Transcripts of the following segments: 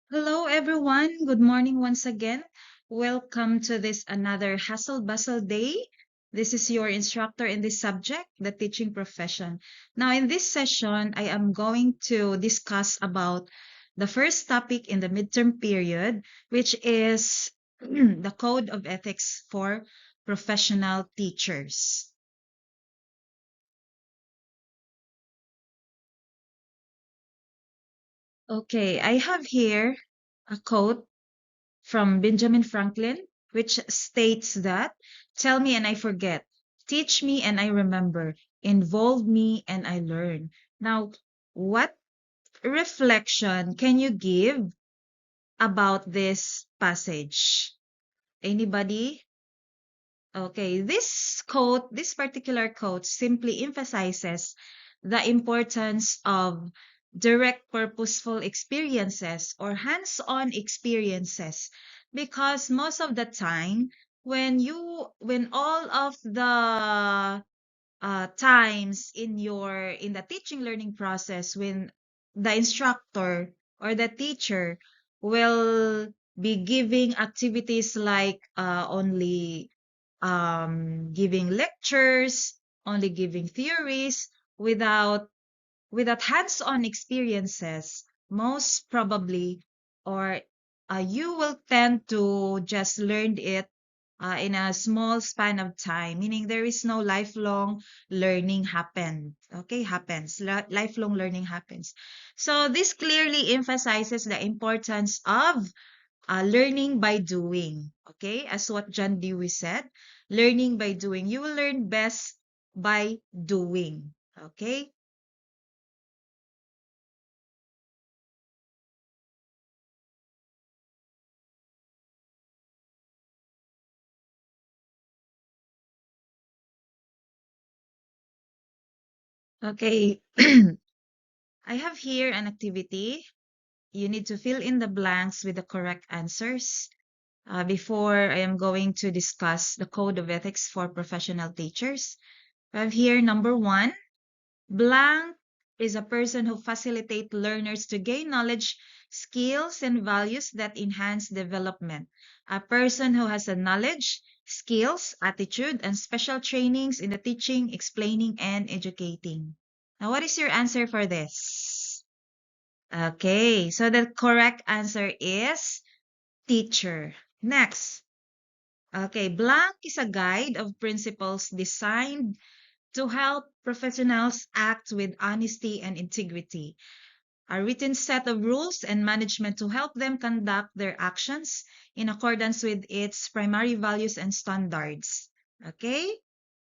Hello, everyone. Good morning once again. Welcome to this another hustle bustle day. This is your instructor in this subject, the teaching profession. Now, in this session, I am going to discuss about the first topic in the midterm period, which is the Code of Ethics for Professional Teachers. Okay, I have here a quote from Benjamin Franklin, which states that, tell me and I forget, teach me and I remember, involve me and I learn. Now, what reflection can you give about this passage? Anybody? Okay, this particular quote simply emphasizes the importance of direct purposeful experiences or hands-on experiences because most of the time when all of the times in the teaching learning process when the instructor or the teacher will be giving activities like only giving lectures, only giving theories without hands-on experiences, most probably, or you will tend to just learn it in a small span of time, meaning there is no lifelong learning happens. Lifelong learning happens. So this clearly emphasizes the importance of learning by doing. Okay, as what John Dewey said, learning by doing. You will learn best by doing. Okay. Okay. I have here an activity. You need to fill in the blanks with the correct answers. Before I am going to discuss the code of ethics for professional teachers. I have here number one. Blank is a person who facilitates learners to gain knowledge, skills, and values that enhance development. A person who has a knowledge, skills, attitude, and special trainings in the teaching, explaining, and educating. Now, what is your answer for this? Okay, so the correct answer is teacher. Next. Okay, blank is a guide of principles designed to help professionals act with honesty and integrity. A written set of rules and management to help them conduct their actions in accordance with its primary values and standards. Okay?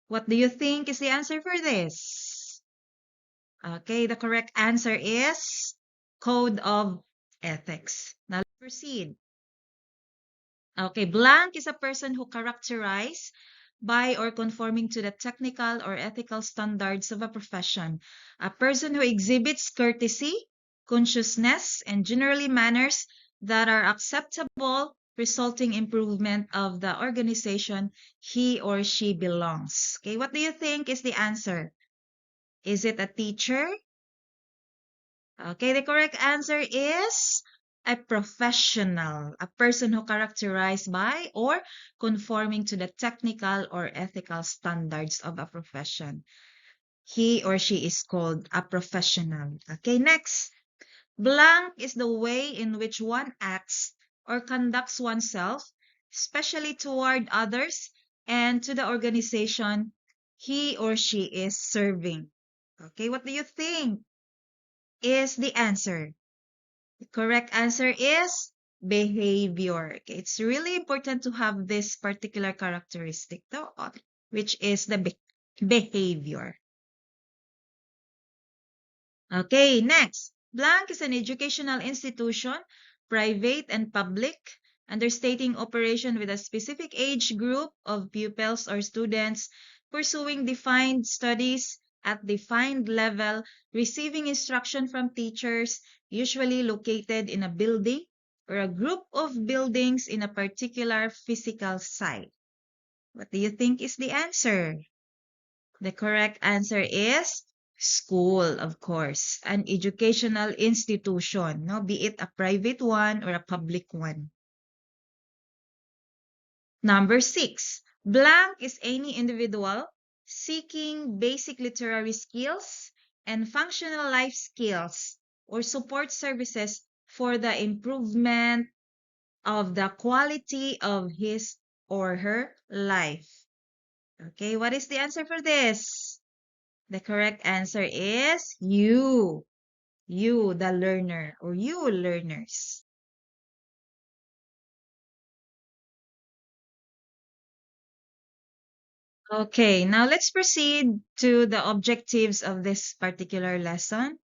What do you think is the answer for this? Okay, the correct answer is Code of Ethics. Now let's proceed. Okay, blank is a person who characterized by or conforming to the technical or ethical standards of a profession. A person who exhibits courtesy, consciousness, and generally manners that are acceptable, resulting improvement of the organization he or she belongs. Okay, what do you think is the answer? Is it a teacher? Okay, the correct answer is a professional, a person who characterized by or conforming to the technical or ethical standards of a profession. He or she is called a professional. Okay, next. Blank is the way in which one acts or conducts oneself, especially toward others and to the organization he or she is serving. Okay, what do you think is the answer? The correct answer is behavior. Okay, it's really important to have this particular characteristic, though, which is the behavior. Okay, next. Blank is an educational institution, private and public, understating operation with a specific age group of pupils or students pursuing defined studies at defined level, receiving instruction from teachers, usually located in a building or a group of buildings in a particular physical site. What do you think is the answer? The correct answer is School, of course, an educational institution, no, be it a private one or a public one. Number 6, blank is any individual seeking basic literary skills and functional life skills or support services for the improvement of the quality of his or her life. Okay, what is the answer for this? The correct answer is you, the learner, or you learners. Okay, now let's proceed to the objectives of this particular lesson.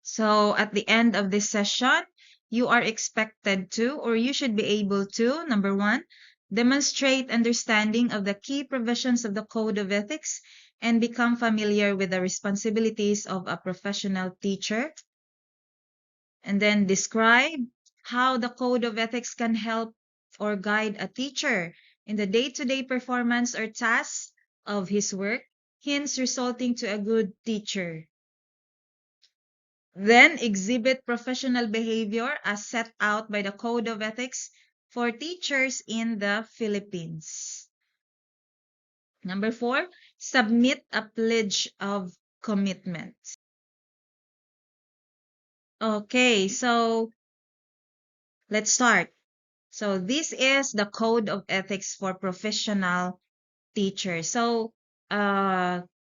So at the end of this session, you are expected to, or you should be able to, number 1, demonstrate understanding of the key provisions of the Code of Ethics and become familiar with the responsibilities of a professional teacher. And then describe how the Code of Ethics can help or guide a teacher in the day-to-day performance or tasks of his work, hence resulting to a good teacher. Then exhibit professional behavior as set out by the Code of Ethics for teachers in the Philippines. Number 4, submit a pledge of commitment. Okay, so let's start. So this is the Code of Ethics for professional teachers. So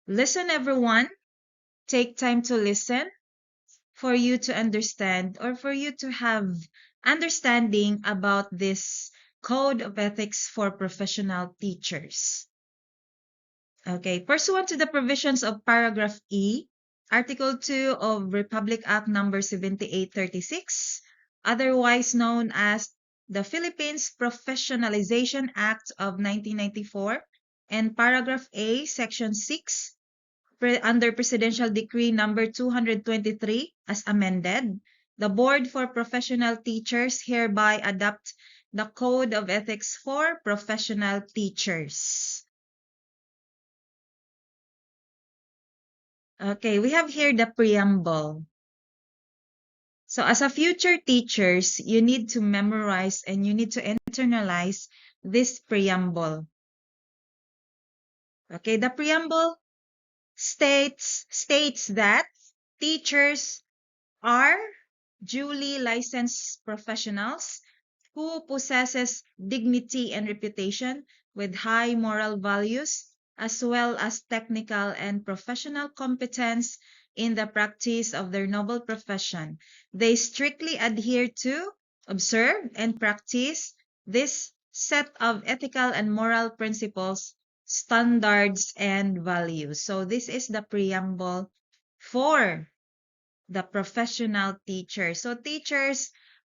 listen everyone, take time to listen for you to understand or for you to have understanding about this Code of Ethics for professional teachers. Okay, pursuant to the provisions of paragraph E, Article 2 of Republic Act number 7836, otherwise known as the Philippines Professionalization Act of 1994, and paragraph A, section 6, under Presidential Decree number 223 as amended, the Board for Professional Teachers hereby adopt the Code of Ethics for professional teachers. Okay, we have here the preamble. So as a future teachers, you need to memorize and you need to internalize this preamble. Okay, the preamble states that teachers are duly licensed professionals who possesses dignity and reputation with high moral values as well as technical and professional competence in the practice of their noble profession. They strictly adhere to, observe, and practice this set of ethical and moral principles, standards, and values. So this is the preamble for the professional teacher. So teachers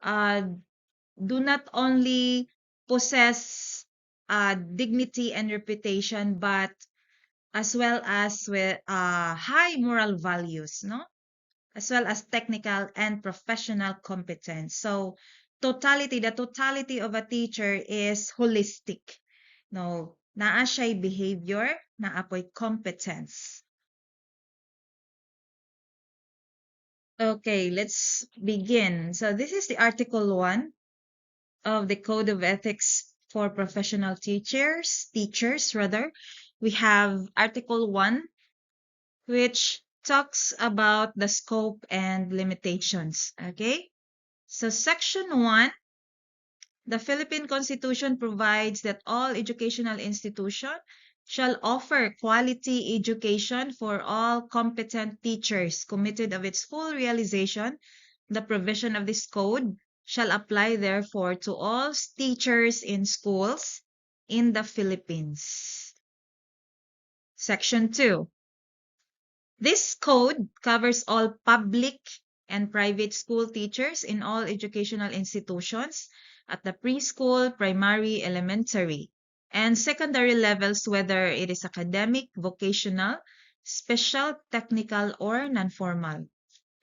do not only possess dignity and reputation, but as well as with high moral values, no? As well as technical and professional competence. So the totality of a teacher is holistic. No, naa siya'y behavior, naa po'y competence. Okay, let's begin. So this is the Article 1 of the Code of Ethics for professional teachers, we have Article 1, which talks about the scope and limitations. Okay, so Section 1, the Philippine Constitution provides that all educational institutions shall offer quality education for all competent teachers committed of its full realization. The provision of this code shall apply therefore to all teachers in schools in the Philippines. Section 2. This code covers all public and private school teachers in all educational institutions at the preschool, primary, elementary, and secondary levels, whether it is academic, vocational, special, technical, or non-formal.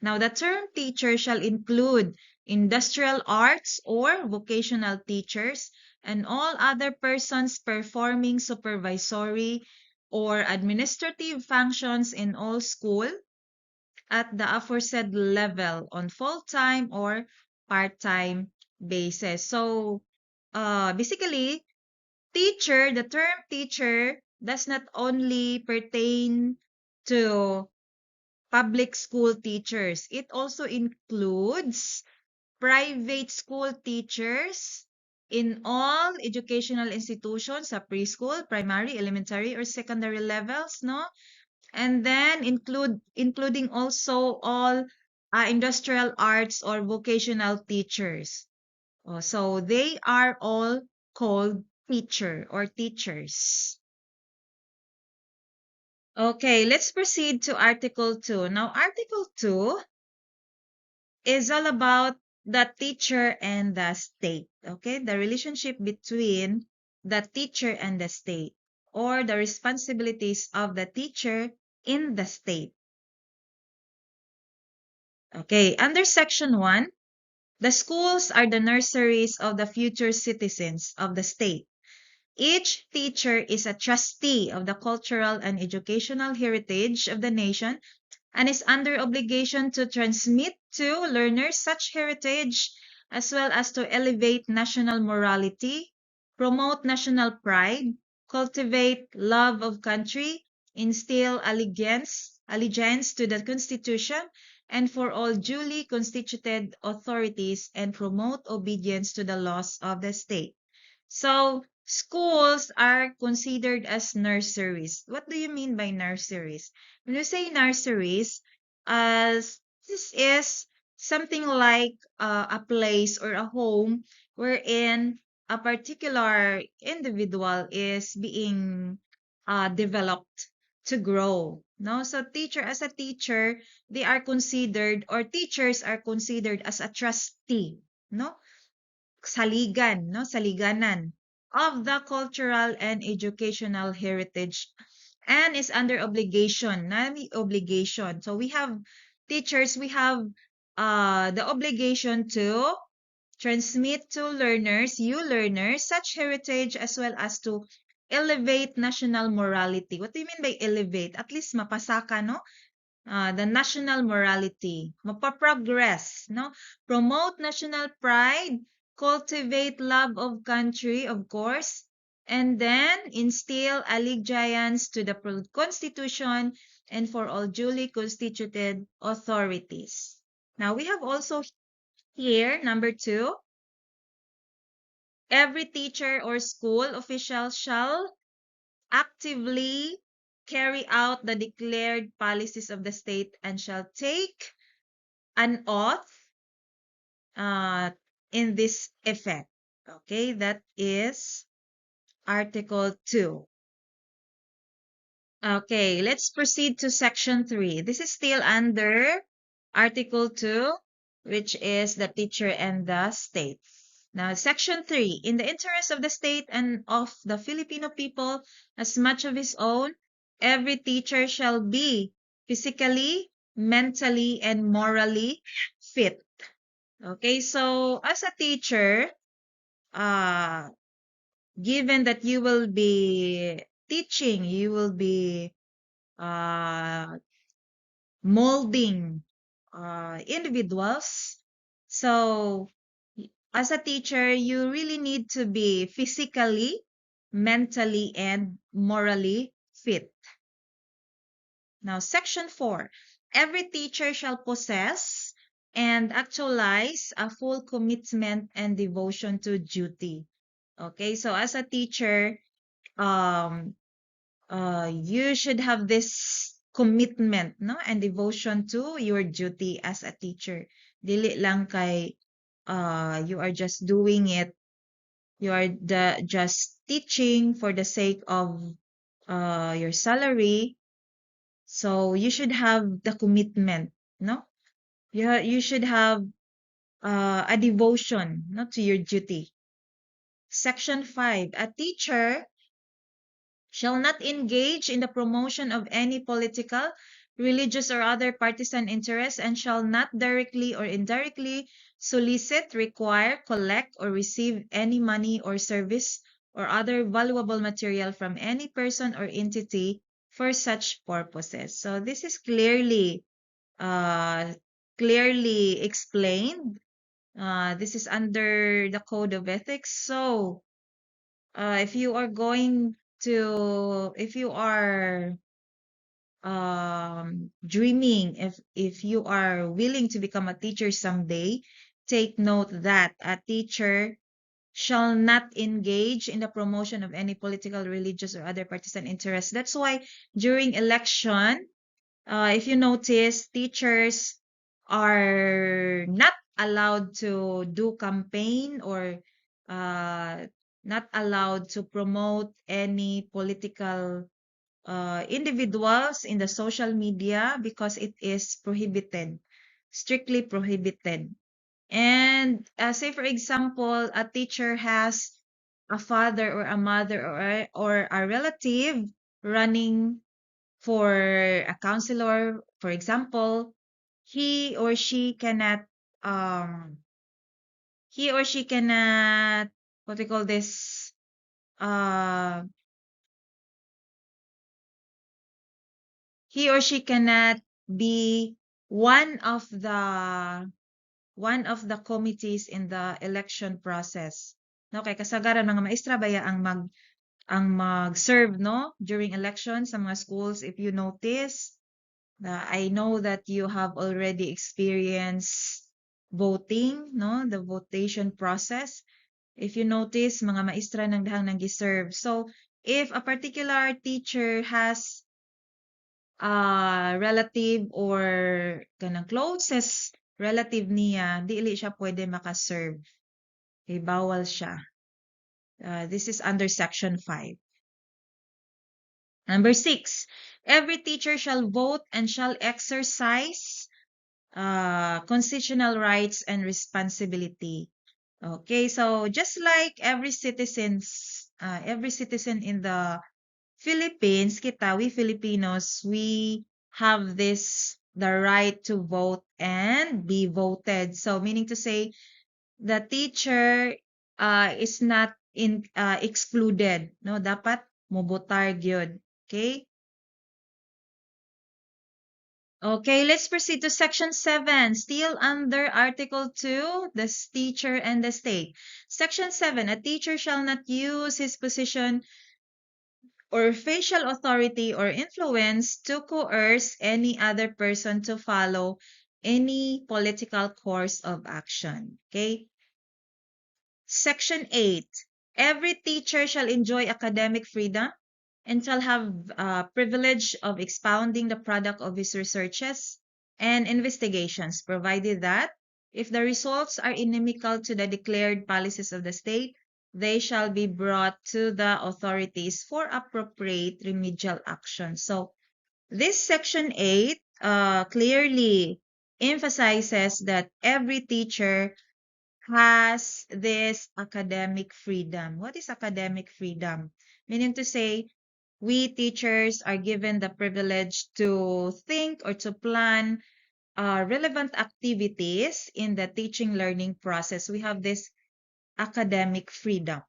Now, the term teacher shall include industrial arts or vocational teachers and all other persons performing supervisory, or administrative functions in all school at the aforesaid level on full-time or part-time basis. So, basically, the term teacher does not only pertain to public school teachers. It also includes private school teachers in all educational institutions sa preschool, primary, elementary, or secondary levels, no? And then including also all industrial arts or vocational teachers. Oh, so they are all called teacher or teachers. Okay, let's proceed to Article 2. Now, Article 2 is all about the teacher and the state. Okay, the relationship between the teacher and the state, or the responsibilities of the teacher in the state. Okay, under Section 1, the schools are the nurseries of the future citizens of the state. Each teacher is a trustee of the cultural and educational heritage of the nation and is under obligation to transmit to learners such heritage as well as to elevate national morality, promote national pride, cultivate love of country, instill allegiance to the Constitution and for all duly constituted authorities, and promote obedience to the laws of the state. So, schools are considered as nurseries. What do you mean by nurseries? When you say nurseries, as this is something like a place or a home wherein a particular individual is being developed to grow. No, so as a teacher, they are considered, or teachers are considered as a trustee. No, saliganan of the cultural and educational heritage, and is under obligation, obligation. So we have teachers, we have the obligation to transmit to learners, you learners, such heritage as well as to elevate national morality. What do you mean by elevate? At least mapasa ka, no? The national morality, mapaprogress, no? Promote national pride, cultivate love of country, of course, and then instill allegiance to the Constitution and for all duly constituted authorities. Now, we have also here, number 2, every teacher or school official shall actively carry out the declared policies of the state and shall take an oath in this effect. Okay, that is Article 2. Okay, let's proceed to Section 3. This is still under Article 2, which is the teacher and the state. Now, Section 3, in the interest of the state and of the Filipino people as much of his own, every teacher shall be physically, mentally, and morally fit. Okay, so as a teacher, given that you will be teaching, you will be molding individuals. So as a teacher, you really need to be physically, mentally, and morally fit. Now, Section 4. Every teacher shall possess and actualize a full commitment and devotion to duty. Okay, so as a teacher, you should have this commitment, no, and devotion to your duty as a teacher. Dili lang kay you are just doing it, you are just teaching for the sake of your salary. So you should have the commitment, no? You should have a devotion, no, to your duty. Section 5. A teacher shall not engage in the promotion of any political, religious, or other partisan interests, and shall not directly or indirectly solicit, require, collect, or receive any money or service or other valuable material from any person or entity for such purposes. So this is uh, clearly explained. This is under the Code of Ethics. So if you are going to, if you are dreaming, if you are willing to become a teacher someday, take note that a teacher shall not engage in the promotion of any political, religious, or other partisan interests. That's why during election, if you notice, teachers are not allowed to do campaign or uh, not allowed to promote any political individuals in the social media because it is prohibited, strictly prohibited. And say, for example, a teacher has a father or a mother or a relative running for a counselor, for example, he or she cannot, um, he or she cannot, what we call this, uh, he or she cannot be one of the committees in the election process. No, kay kasagaran mga maestra baya ang mag-serve no during elections sa mga schools. If you notice, I know that you have already experienced voting, no, the votation process. If you notice, mga maestra nang dahang nang-serve. So, if a particular teacher has relative or kanang closest relative niya, dili siya pwede makaserve. Okay, bawal siya. This is under Section 5. Number 6, every teacher shall vote and shall exercise constitutional rights and responsibility. Okay, so just like every citizen in the Philippines, we Filipinos, we have the right to vote and be voted. So meaning to say, the teacher is not excluded. No, dapat mobotar gyud. Okay? Okay, let's proceed to Section 7, still under Article 2, the teacher and the state. Section 7, a teacher shall not use his position or facial authority or influence to coerce any other person to follow any political course of action. Okay? Section 8, every teacher shall enjoy academic freedom and shall have privilege of expounding the product of his researches and investigations, provided that if the results are inimical to the declared policies of the state, they shall be brought to the authorities for appropriate remedial action. So this Section 8 clearly emphasizes that every teacher has this academic freedom. What is academic freedom? Meaning to say, we teachers are given the privilege to think or to plan relevant activities in the teaching learning process. We have this academic freedom.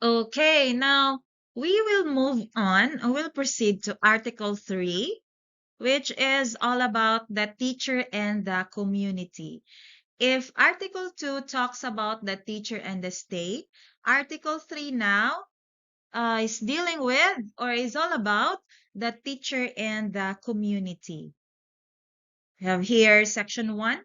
Okay, now we will move on and we'll proceed to Article 3, which is all about the teacher and the community. If Article 2 talks about the teacher and the state, Article 3 now is dealing with or is all about the teacher and the community. We have here Section 1.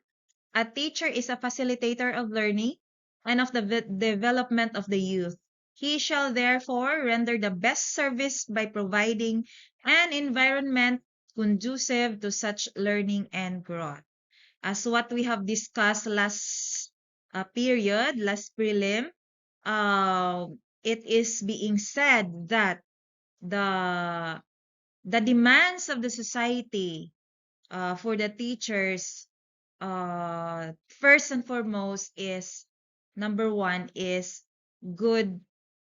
A teacher is a facilitator of learning and of the development of the youth. He shall therefore render the best service by providing an environment conducive to such learning and growth. As what we have discussed last last prelim, it is being said that the demands of the society for the teachers, first and foremost, is number one is good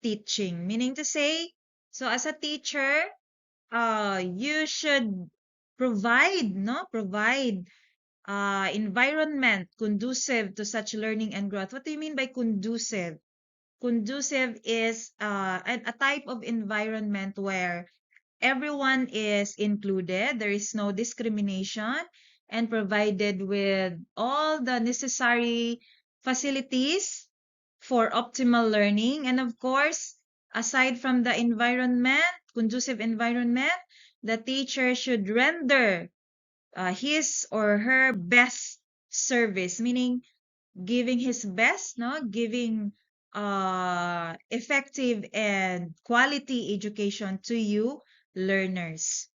teaching. Meaning to say, so as a teacher, you should provide environment conducive to such learning and growth. What do you mean by conducive? Conducive is a type of environment where everyone is included, there is no discrimination, and provided with all the necessary facilities for optimal learning. And of course, aside from the environment, conducive environment, the teacher should render his or her best service, meaning giving his best, no, giving effective and quality education to you learners.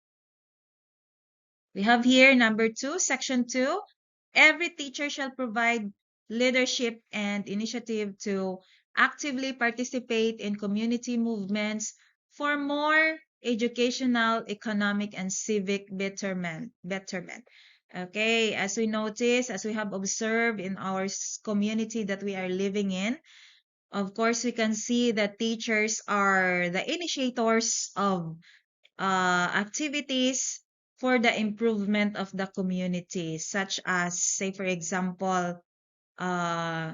We have here number 2, section 2. Every teacher shall provide leadership and initiative to actively participate in community movements for more educational, economic, and civic betterment. Okay, as we notice, as we have observed in our community that we are living in, of course, we can see that teachers are the initiators of activities for the improvement of the community, such as, say, for example, uh,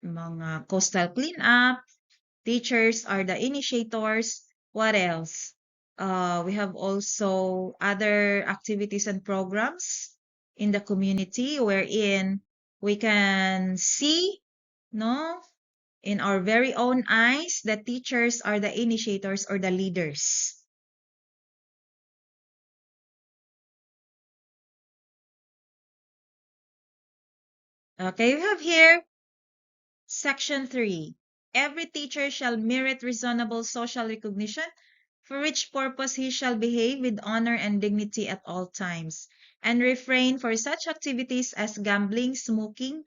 mga coastal cleanup. Teachers are the initiators. What else? We have also other activities and programs in the community wherein we can see, no, in our very own eyes, that teachers are the initiators or the leaders. Okay, we have here section 3. Every teacher shall merit reasonable social recognition, for which purpose he shall behave with honor and dignity at all times, and refrain for such activities as gambling, smoking,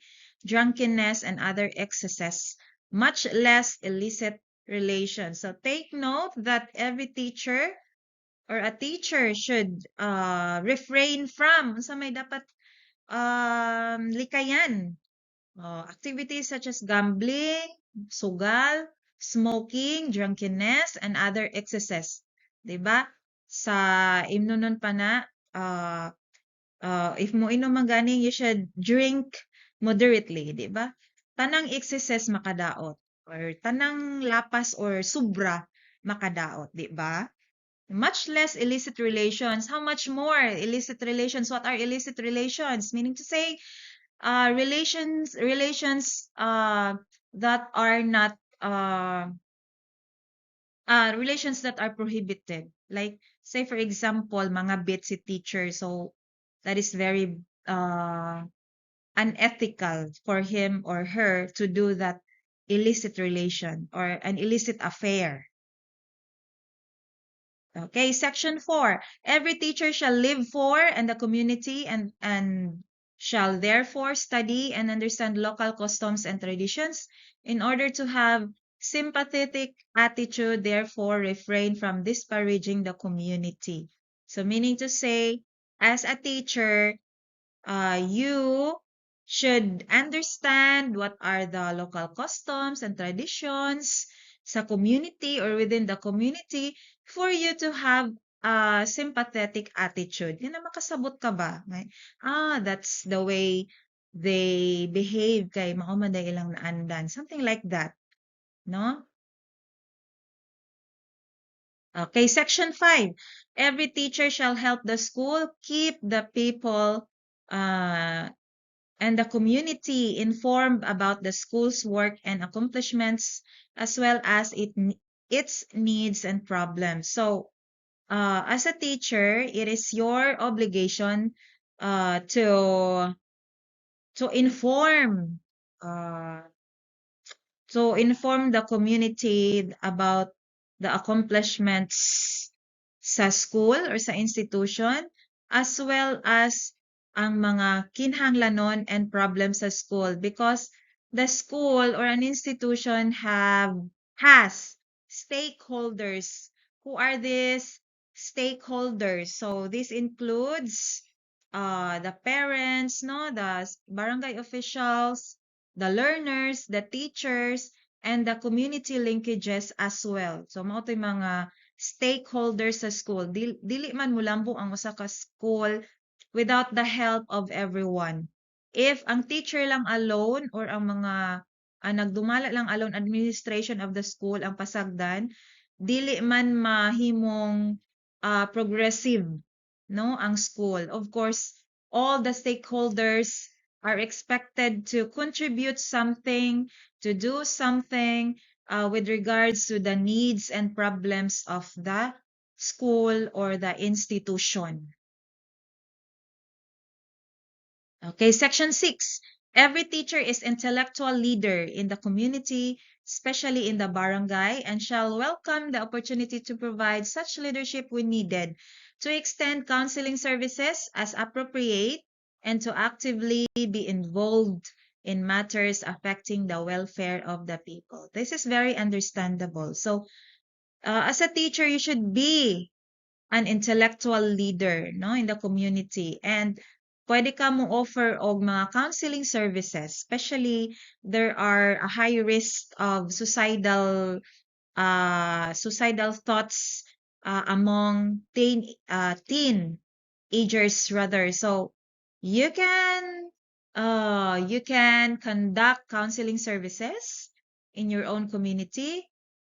drunkenness, and other excesses, much less illicit relations. So take note that every teacher or a teacher should refrain from sa may dapat likayan. Activities such as gambling, sugal, smoking, drunkenness, and other excesses. Diba? Sa imnunon pa na, if mo inom ang ganing, you should drink moderately. Diba? Tanang excesses makadaot. Or tanang lapas or subra makadaot. Diba? Much less illicit relations. How much more illicit relations? What are illicit relations? Meaning to say, relations that are not relations that are prohibited. Like, say for example, mga bitsy teacher. So that is very unethical for him or her to do that illicit relation or an illicit affair. Okay, section 4. Every teacher shall live for and the community and shall therefore study and understand local customs and traditions in order to have sympathetic attitude, therefore refrain from disparaging the community. So meaning to say, as a teacher, you should understand what are the local customs and traditions sa community or within the community for you to have a sympathetic attitude. Yun na makasabot ka ba? That's the way they behave kay maumaday ilang naandan. Something like that. No? Okay, section 5. Every teacher shall help the school keep the people and the community informed about the school's work and accomplishments, as well as its needs and problems. So, as a teacher, it is your obligation to inform uh, the community about the accomplishments sa school or sa institution, as well as ang mga kinahanglanon and problems sa school, because the school or an institution has stakeholders. Who are these stakeholders? So this includes the parents, no, the barangay officials, the learners, the teachers, and the community linkages as well. So mao to'y mga stakeholders sa school. Dili man mo lambo ang usa ka school without the help of everyone. If ang teacher lang alone or ang mga nagdumala lang alone administration of the school ang pasagdan, dili man mahimong progressive no ang school. Of course, all the stakeholders are expected to contribute something, to do something with regards to the needs and problems of the school or the institution. Okay, section 6. Every teacher is intellectual leader in the community, especially in the barangay, and shall welcome the opportunity to provide such leadership when needed, to extend counseling services as appropriate, and to actively be involved in matters affecting the welfare of the people. This is very understandable. So, as a teacher, you should be an intellectual leader no in the community, and pwede ka mo offer og mga counseling services, especially there are a high risk of suicidal thoughts among teenagers rather. So you can conduct counseling services in your own community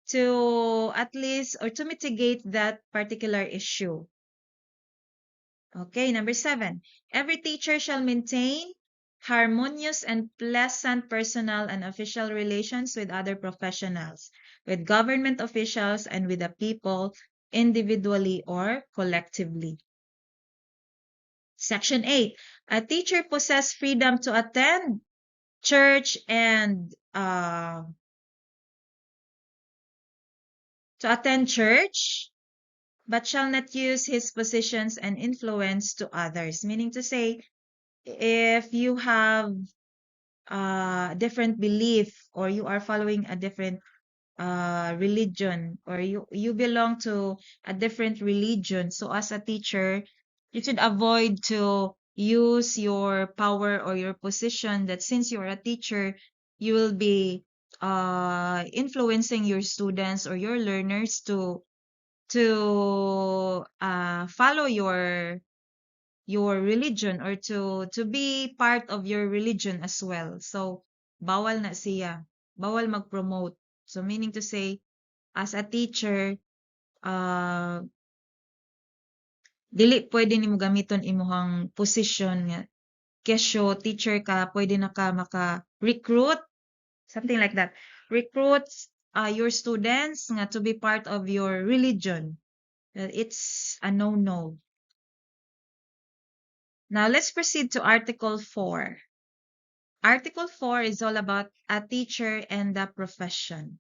to at least or to mitigate that particular issue. Okay, number 7. Every teacher shall maintain harmonious and pleasant personal and official relations with other professionals, with government officials, and with the people individually or collectively. Section 8. A teacher possesses freedom to attend church and but shall not use his positions and influence to others. Meaning to say, if you have a different belief or you are following a different religion, or you belong to a different religion, so as a teacher, you should avoid to use your power or your position that since you're a teacher, you will be influencing your students or your learners to follow your religion or to be part of your religion as well. So bawal na siya. Bawal mag-promote. So meaning to say, as a teacher, dili pwede nimo gamiton imuhang position nga kesyo teacher ka, pwede na ka maka-recruit, something like that. Recruit your students nga to be part of your religion. It's a no-no. Now let's proceed to Article 4. Article 4 is all about a teacher and the profession.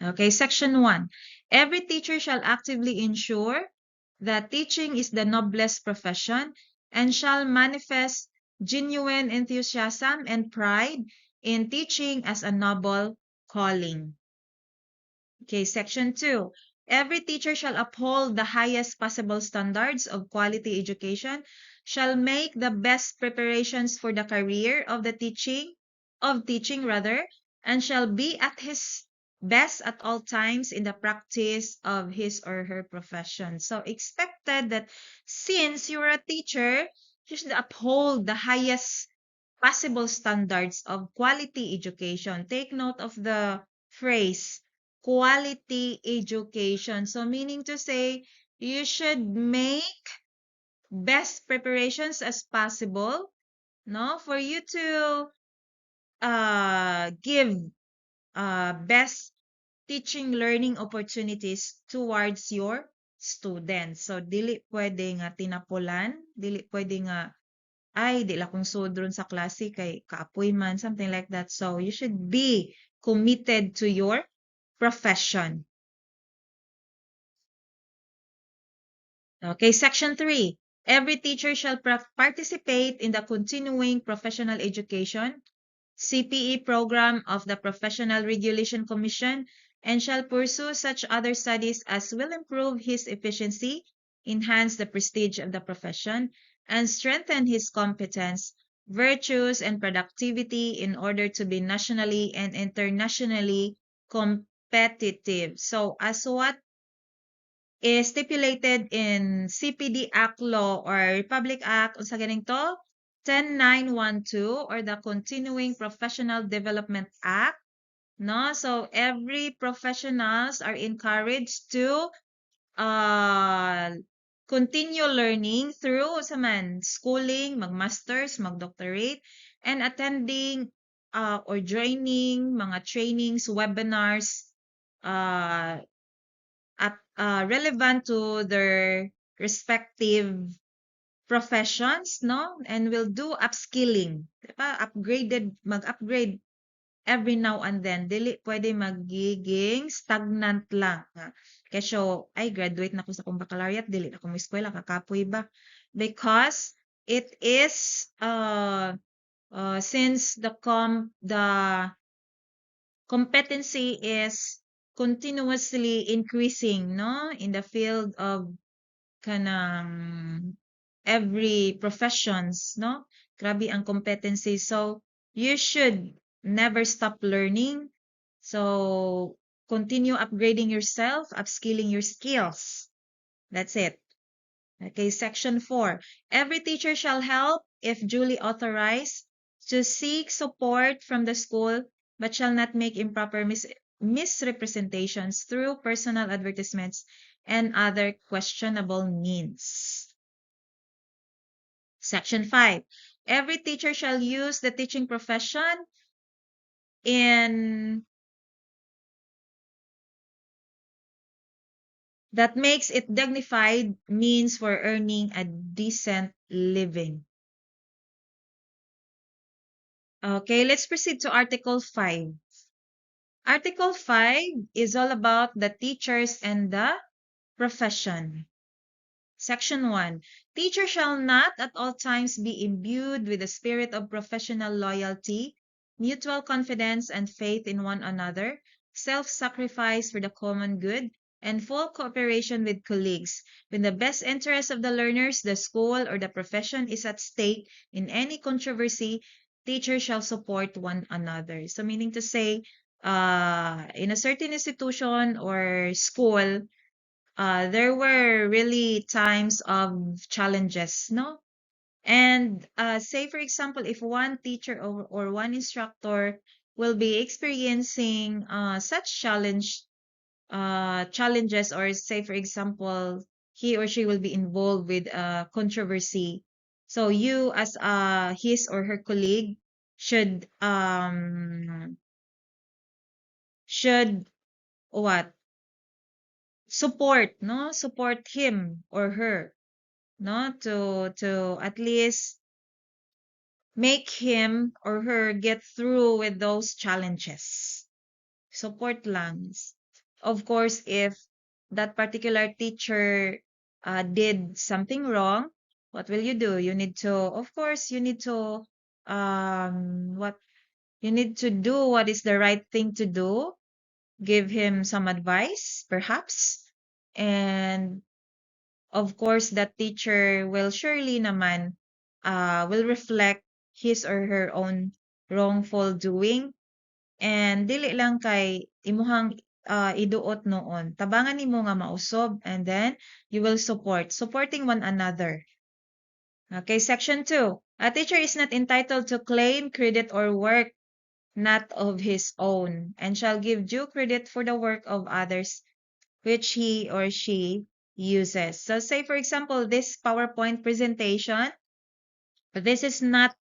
Okay, Section 1. Every teacher shall actively ensure that teaching is the noblest profession and shall manifest genuine enthusiasm and pride in teaching as a noble calling. Okay, Section 2. Every teacher shall uphold the highest possible standards of quality education, shall make the best preparations for the career of teaching, and shall be at his best at all times in the practice of his or her profession. So expected that since you're a teacher, you should uphold the highest possible standards of quality education. Take note of the phrase quality education. So meaning to say, you should make best preparations as possible, no, for you to give best teaching learning opportunities towards your students. So dili pwede nga tinapulan, dili pwede nga ay di la kong sudron sa klase kay kaapoy man, something like that. So you should be committed to your profession. Okay, Section 3. Every teacher shall participate in the continuing professional education CPE program of the Professional Regulation Commission and shall pursue such other studies as will improve his efficiency, enhance the prestige of the profession, and strengthen his competence, virtues, and productivity in order to be nationally and internationally competitive. So as what is stipulated in CPD Act Law or Republic Act unsa ganing to 10912 or the Continuing Professional Development Act, no? So every professionals are encouraged to continue learning through sa man schooling, mag-masters, mag-doctorate, and attending or joining mga trainings, webinars, uh, relevant to their respective professions, no? And will do upskilling. Diba? Mag-upgrade every now and then. Dili pwede magiging stagnant lang. Kesyo, ay, graduate na ako sa kong baccalaureate, dili na ako may eskwela, kakapoy ba? Because it is, since the competency is continuously increasing, no? In the field of kanang every professions, no? Grabe ang competency. So, you should never stop learning. So, continue upgrading yourself, upskilling your skills. That's it. Okay, section 4. Every teacher shall help, if duly authorized, to seek support from the school, but shall not make improper misrepresentations through personal advertisements and other questionable means. Section 5. Every teacher shall use the teaching profession in that makes it dignified means for earning a decent living. Okay, let's proceed to Article 5. Article 5 is all about the teachers and the profession. Section 1. Teacher shall not at all times be imbued with the spirit of professional loyalty, mutual confidence and faith in one another, self-sacrifice for the common good, and full cooperation with colleagues. When the best interest of the learners, the school, or the profession is at stake in any controversy, teachers shall support one another. So meaning to say, in a certain institution or school, there were really times of challenges, no? And say, for example, if one teacher or one instructor will be experiencing such challenges, or say, for example, he or she will be involved with controversy. So you as his or her colleague should what? Support, no? Support him or her, no? To at least make him or her get through with those challenges. Support lang. Of course, if that particular teacher did something wrong, what will you do? You need to, of course, you need to what you need to do what is the right thing to do. Give him some advice, perhaps. And of course, that teacher will surely naman will reflect his or her own wrongful doing, and dili lang kay imuhang iduot noon. Tabangan nimo nga mausob, and then you will supporting one another. Okay, section 2. A teacher is not entitled to claim credit or work not of his own, and shall give due credit for the work of others which he or she uses. So say, for example, this PowerPoint presentation, this is not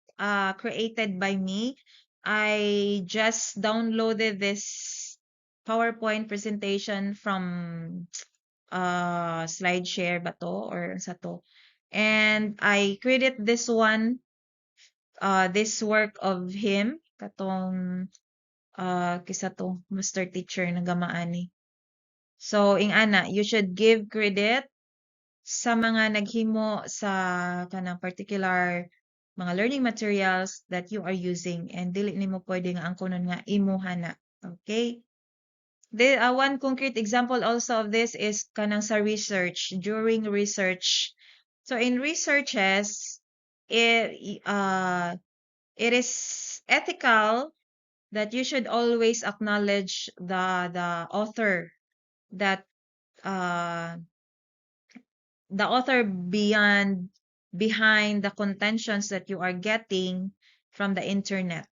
created by me. I just downloaded this PowerPoint presentation from SlideShare ba to or sa to. And I created this one, this work of him, katong kisa to, Mr. Teacher, nagamaani. So, ing ana, you should give credit sa mga naghimo sa kanang particular mga learning materials that you are using, and dili nimo pwede nga angkonon nga imuha na. Okay? One concrete example also of this is kanang sa research, during research. So in researches, it is ethical that you should always acknowledge the author that the author behind the contentions that you are getting from the internet,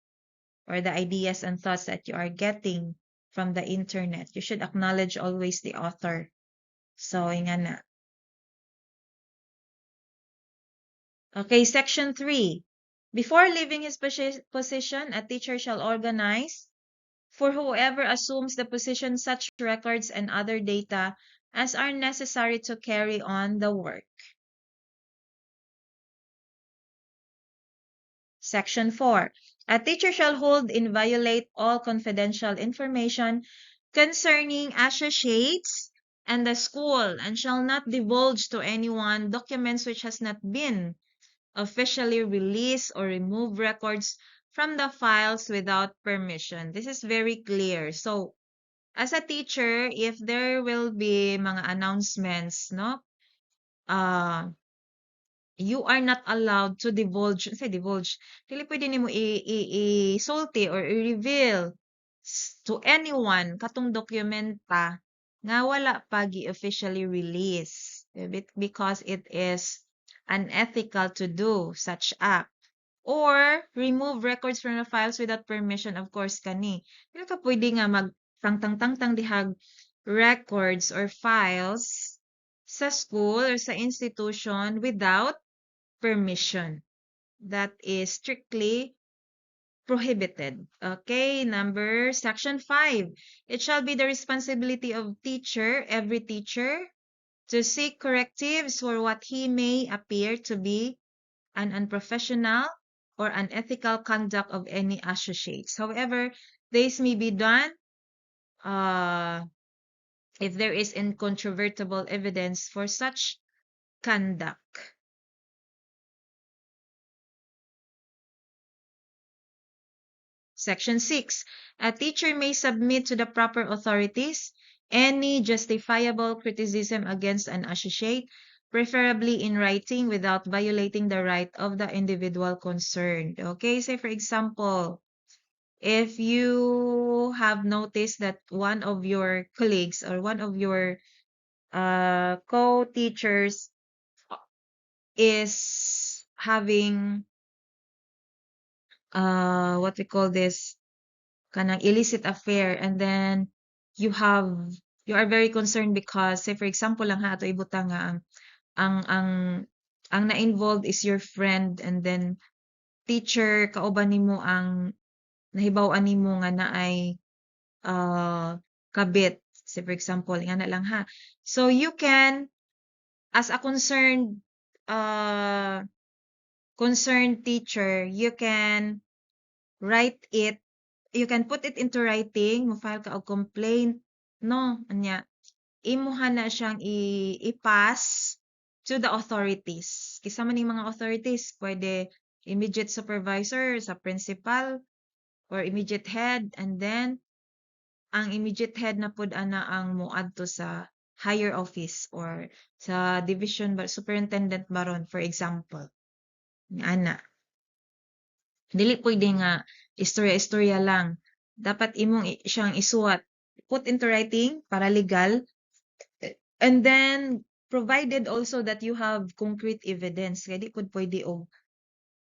or the ideas and thoughts that you are getting from the internet. You should acknowledge always the author. So, nga na. Okay, section 3. Before leaving his position, a teacher shall organize for whoever assumes the position such records and other data as are necessary to carry on the work. Section 4. A teacher shall hold inviolate all confidential information concerning associates and the school, and shall not divulge to anyone documents which has not been officially release or remove records from the files without permission. This is very clear. So, as a teacher, if there will be mga announcements, no, you are not allowed to divulge, say divulge, dili pwede nimo i-sulti or i-reveal to anyone katong dokumenta nga wala pa gi-officially release because it is unethical to do such act. Or remove records from the files without permission, of course, kani. Dili ka pwede nga tang dihag records or files sa school or sa institution without permission. That is strictly prohibited. Okay, section 5. It shall be the responsibility of every teacher, to seek correctives for what he may appear to be an unprofessional or unethical conduct of any associates. However, this may be done if there is incontrovertible evidence for such conduct. Section 6. A teacher may submit to the proper authorities any justifiable criticism against an associate, preferably in writing without violating the right of the individual concerned. Okay, say for example, if you have noticed that one of your colleagues or one of your co-teachers is having what we call this, kanang illicit affair, and then you are very concerned because, say for example lang ha, ato ibutang nga ang ang ang na-involved is your friend, and then teacher kauban nimo ang nahibaw-an nimo nga naay kabit, say for example nga na lang ha. So you can, as a concerned teacher, you can write it, you can put it into writing, mo-file ka og complaint, no, anya, imuha na siyang i-pass to the authorities. Kisa man yung mga authorities, pwede immediate supervisor, sa principal, or immediate head, and then ang immediate head na pud ana ang moadto sa higher office or sa division superintendent baron, for example. Ana. Dili pwede nga istorya-istorya lang. Dapat imong siyang isuwat, put into writing para legal, and then provided also that you have concrete evidence. Kaya di pud pwede og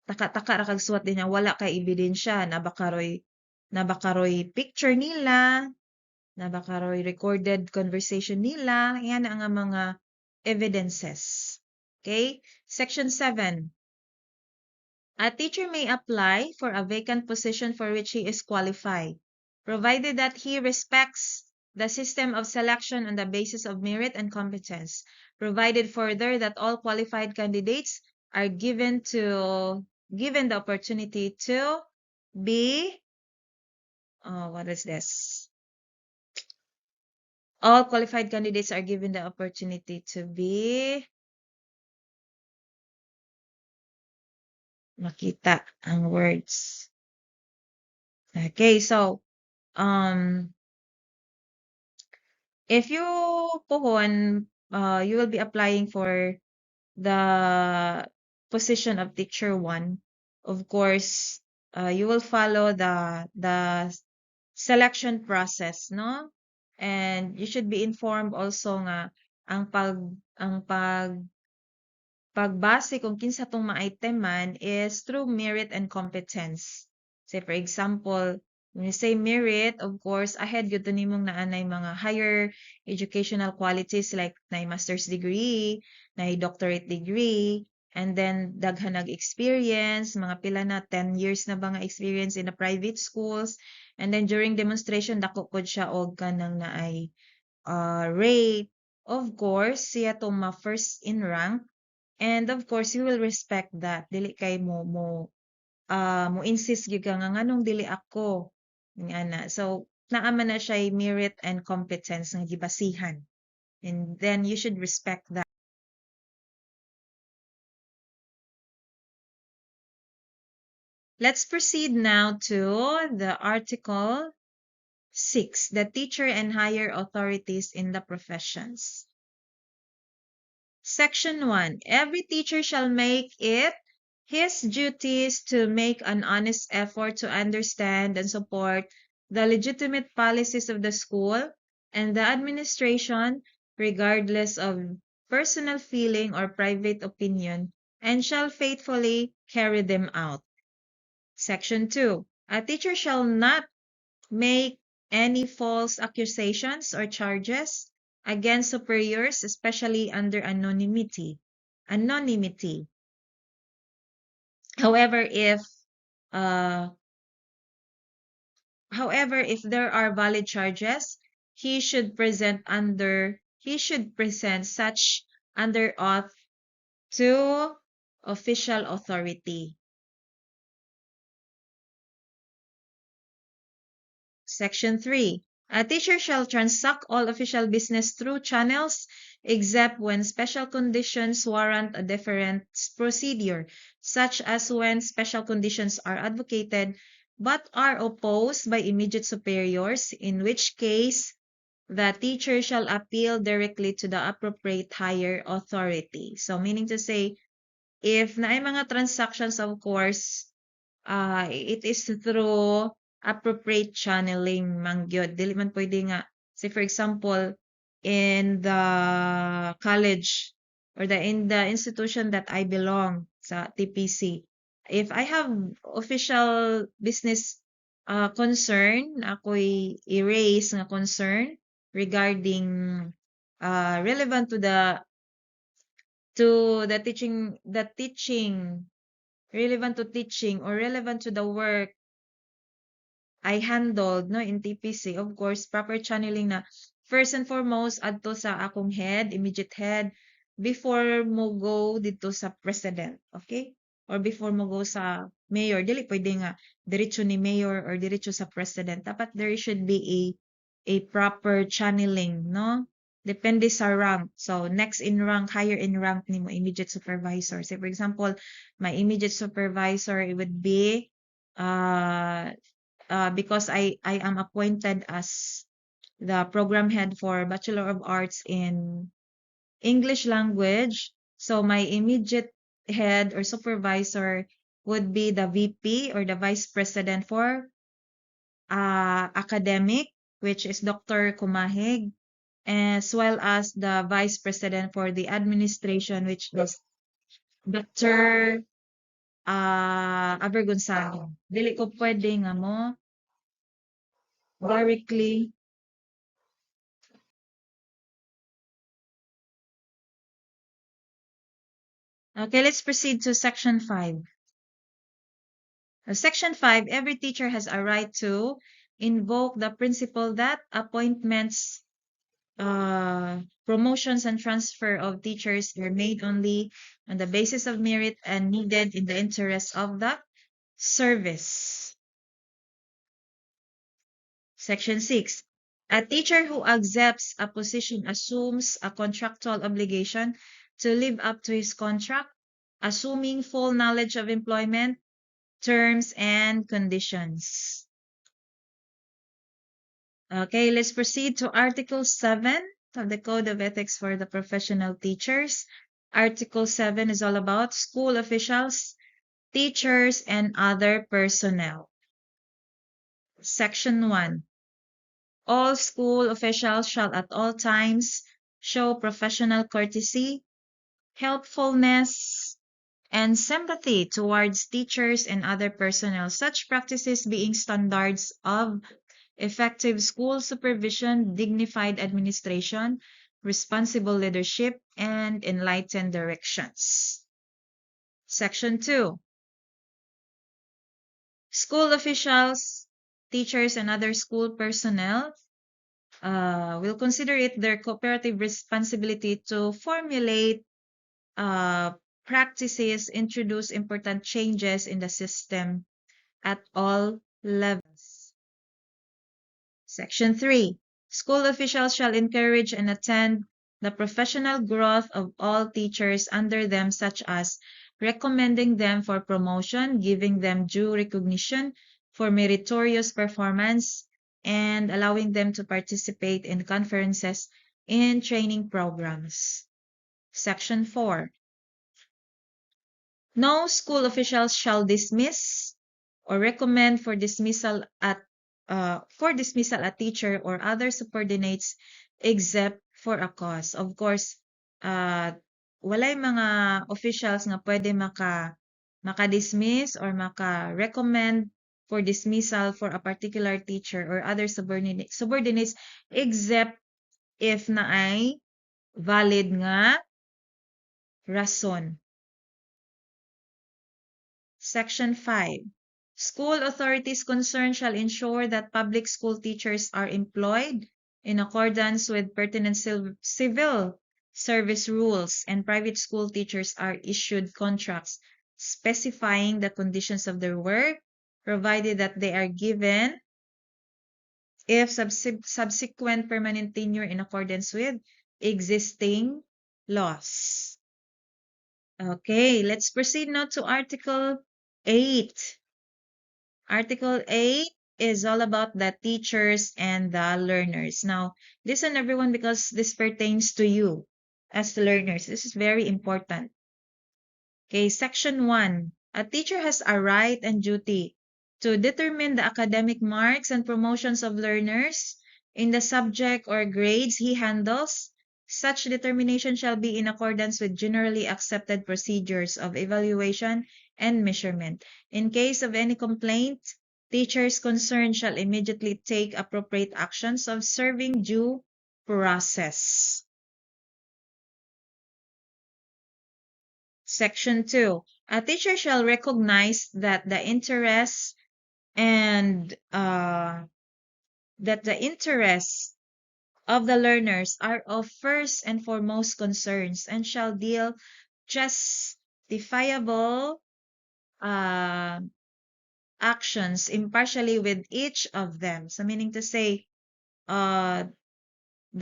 taka-taka ra kag suwat din wala kay ebidensya, nabakaroy picture nila, nabakaroy recorded conversation nila, yan ang mga evidences. Okay? Section 7. A teacher may apply for a vacant position for which he is qualified, provided that he respects the system of selection on the basis of merit and competence, provided further that all qualified candidates are given the opportunity to be, what is this? All qualified candidates are given the opportunity to be, makita ang words. Okay, so, if you pohon, you will be applying for the position of teacher 1. Of course, you will follow the selection process, no? And you should be informed also nga ang pagbase kung kinsa tong ma-item man is through merit and competence. Say for example, when you say merit, of course, ahead yun nimong naanay mga higher educational qualities like na master's degree, na doctorate degree, and then daghan experience, mga pila na 10 years na ba nga experience in the private schools, and then during demonstration dako pod siya og kanang naay rate. Of course, siya tong ma first in rank. And of course, you will respect that. Dili kay mo insist gyud ka nga nganong dili ako. Nga na. So, naa man na siya merit and competence nga gibasihan. And then you should respect that. Let's proceed now to the Article 6, the teacher and higher authorities in the professions. Section 1. Every teacher shall make it his duties to make an honest effort to understand and support the legitimate policies of the school and the administration, regardless of personal feeling or private opinion, and shall faithfully carry them out. Section 2. A teacher shall not make any false accusations or charges against superiors, especially under anonymity. However, uh, if there are valid charges, he should present such under oath to official authority. Section 3. A teacher shall transact all official business through channels, except when special conditions warrant a different procedure, such as when special conditions are advocated but are opposed by immediate superiors, in which case the teacher shall appeal directly to the appropriate higher authority. So meaning to say, if naay mga transactions, of course, it is through appropriate channeling mangyod. Dili man pwede nga, say for example, in the college or in the institution that I belong sa TPC, if I have official business concern, ako'y i-raise nga concern regarding relevant to teaching, relevant to teaching or relevant to the work I handled no in TPC. Of course, proper channeling na first and foremost adto sa akong head, immediate head, before mo go dito sa president, okay? Or before mo go sa mayor. Dili pwede nga diretso ni mayor or diretso sa president. Dapat there should be a proper channeling, no? Depende sa rank. So, next in rank, higher in rank ni mo immediate supervisor. Say, for example, my immediate supervisor, it would be because I am appointed as the program head for Bachelor of Arts in English Language. So my immediate head or supervisor would be the VP or the Vice President for Academic, which is Dr. Kumahig, as well as the Vice President for the Administration, which is Dr. Avergonzado. Dili ko pwede nga mo directly. Okay, let's proceed to Section 5. Section 5, every teacher has a right to invoke the principle that appointments, promotions, and transfer of teachers are made only on the basis of merit and needed in the interest of the service. Section 6. A teacher who accepts a position assumes a contractual obligation to live up to his contract, assuming full knowledge of employment, terms, and conditions. Okay, let's proceed to Article 7 of the Code of Ethics for the Professional Teachers. Article 7 is all about school officials, teachers, and other personnel. Section 1. All school officials shall at all times show professional courtesy, helpfulness, and sympathy towards teachers and other personnel. Such practices being standards of effective school supervision, dignified administration, responsible leadership, and enlightened directions. Section 2. School officials, teachers, and other school personnel will consider it their cooperative responsibility to formulate practices, introduce important changes in the system at all levels. Section 3. School officials shall encourage and attend the professional growth of all teachers under them, such as recommending them for promotion, giving them due recognition for meritorious performance, and allowing them to participate in conferences and training programs. Section 4. No school officials shall dismiss or recommend for dismissal at teacher or other subordinates except for a cause. Of course, walay mga officials nga pwede maka-dismiss or maka-recommend for dismissal for a particular teacher or other subordinates except if naay valid nga rason. Section 5. School authorities concerned shall ensure that public school teachers are employed in accordance with pertinent civil service rules, and private school teachers are issued contracts specifying the conditions of their work, provided that they are given if subsequent permanent tenure in accordance with existing laws. Okay, let's proceed now to Article 8. Article 8 is all about the teachers and the learners. Now, listen everyone, because this pertains to you as learners. This is very important. Okay, Section 1. A teacher has a right and duty to determine the academic marks and promotions of learners in the subject or grades he handles. Such determination shall be in accordance with generally accepted procedures of evaluation and measurement. In case of any complaint, teachers concerned shall immediately take appropriate actions observing due process. Section 2. A teacher shall recognize that the interests of the learners are of first and foremost concerns, and shall deal justifiable actions impartially with each of them. So meaning to say, the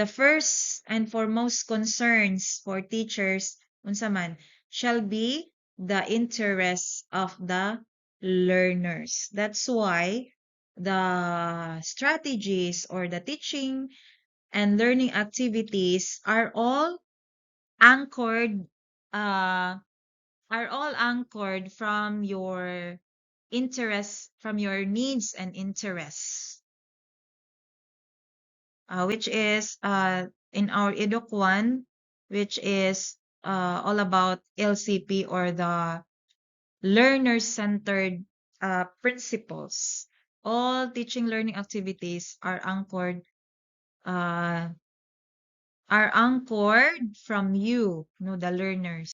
first and foremost concerns for teachers unsa man shall be the interests of the learners. That's why the strategies or the teaching and learning activities are all anchored from your interests, from your needs and interests, which is in our EDUC 1, which is all about LCP, or the learner-centered principles. All teaching learning activities are anchored from you, the learners.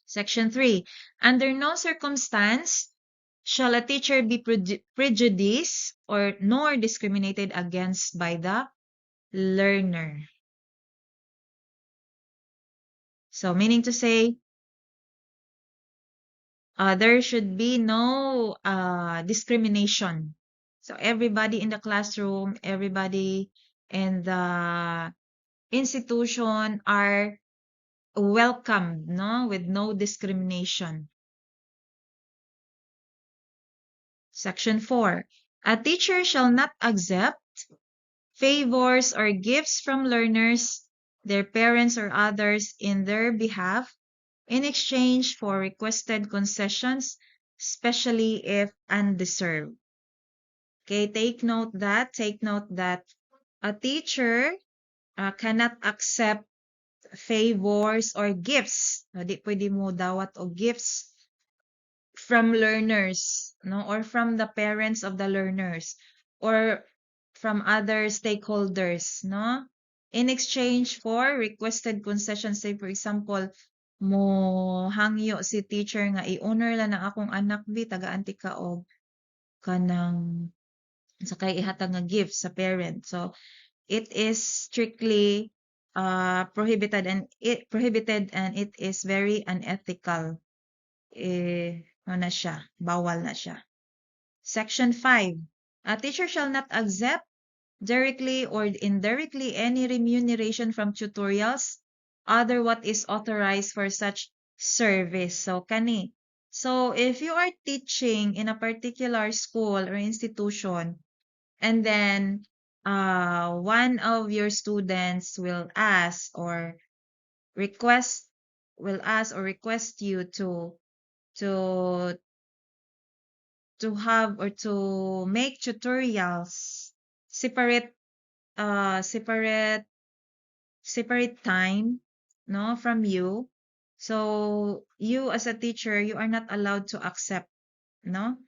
Section 3. Under no circumstance shall a teacher be prejudiced or nor discriminated against by the learner. So meaning to say, there should be no discrimination. So everybody in the classroom, everybody in the institution are welcomed, with no discrimination. Section 4. A teacher shall not accept favors or gifts from learners, their parents, or others in their behalf in exchange for requested concessions, especially if undeserved. Okay, take note that a teacher cannot accept favors or gifts. Di pwede mo dawat og gifts from learners, no, or from the parents of the learners, or from other stakeholders, no, in exchange for requested concessions. Say for example, mo hangyo si teacher nga i-honor lang na akong anak bi taga-anti ka og kanang sa kay ihatag nga gift sa parent. So it is strictly prohibited and it is very unethical. Ano na siya, bawal na siya. Section 5. A teacher shall not accept directly or indirectly any remuneration from tutorials other what is authorized for such service. So kani. So if you are teaching in a particular school or institution, and then one of your students will ask or request you to have or to make tutorials separate separate time, no, from you. So you as a teacher, you are not allowed to accept, no,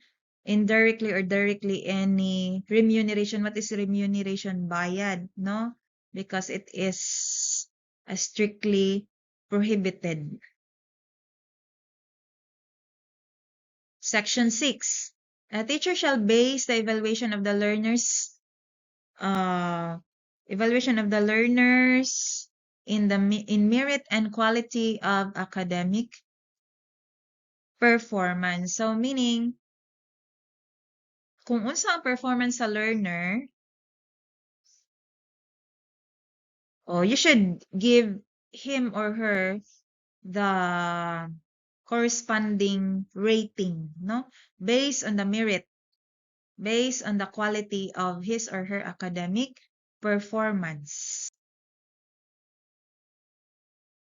indirectly or directly any remuneration. What is remuneration? Bayad, no? Because it is strictly prohibited. Section 6. A teacher shall base the evaluation of the learners in merit and quality of academic performance. So meaning, kung unsa ang performance sa learner, you should give him or her the corresponding rating, no? Based on the merit, based on the quality of his or her academic performance.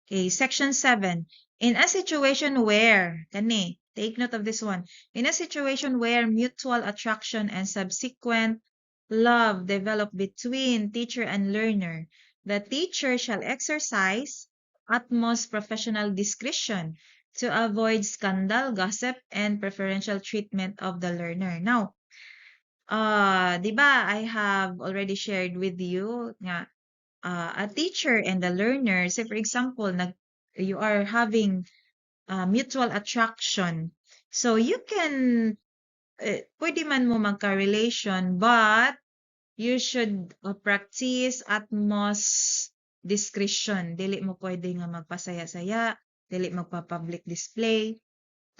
Okay, section 7. In a situation where, take note of this one. In a situation where mutual attraction and subsequent love develop between teacher and learner, the teacher shall exercise utmost professional discretion to avoid scandal, gossip, and preferential treatment of the learner. Now, di ba, I have already shared with you nga a teacher and a learner, say for example, you are having mutual attraction. So you can, pwede man mo magka-relation, but you should practice utmost discretion. Dili mo pwede nga magpasaya-saya, dili magpa-public display.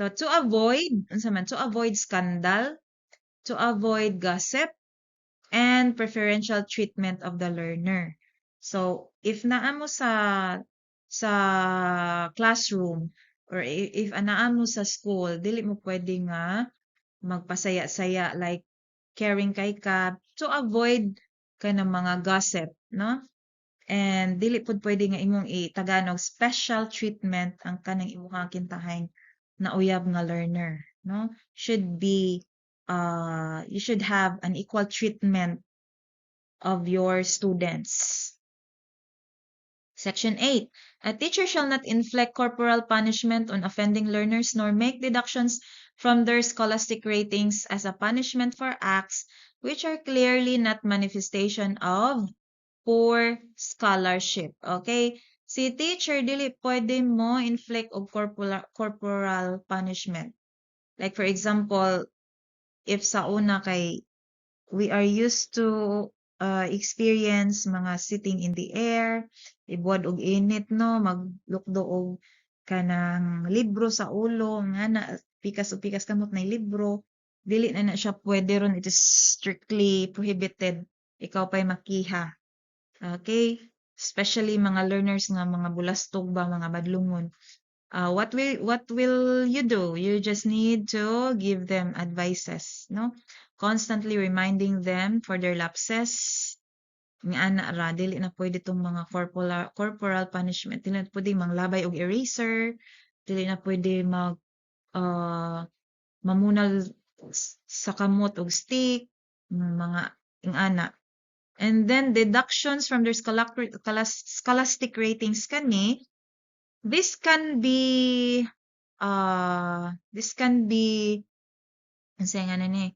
So to avoid scandal, to avoid gossip, and preferential treatment of the learner. So, if naa mo sa classroom or if naa mo sa school, dili mo pwede nga magpasaya-saya like caring kay ka to avoid kanang mga gossip, no? And dili pud pwede nga imong i-Tagalog special treatment ang kanang imong kintahay na uyab nga learner, no? You should have an equal treatment of your students. Section 8. A teacher shall not inflict corporal punishment on offending learners nor make deductions from their scholastic ratings as a punishment for acts which are clearly not manifestation of poor scholarship. Okay? Si teacher, dili pwede mo inflict og corporal punishment. Like for example, if sa una kay we are used to experience mga sitting in the air, ibuad og init, no, maglukdo og kanang libro sa ulo, nga na pikas o pikas kamot na libro, dili na siya pwede ron, it is strictly prohibited. Ikaw pa'y makiha. Okay? Especially mga learners nga mga bulastog ba, mga badlungon. What will you do? You just need to give them advices, no? Constantly reminding them for their lapses. Nga ana ra, dili na pwede itong mga corporal punishment. Dili na pwede manglabay og eraser. Dili na pwede mamunal sa kamot og stick. Mga ingana. And then deductions from their scholastic ratings kani. This can be this can be ano nga na ni?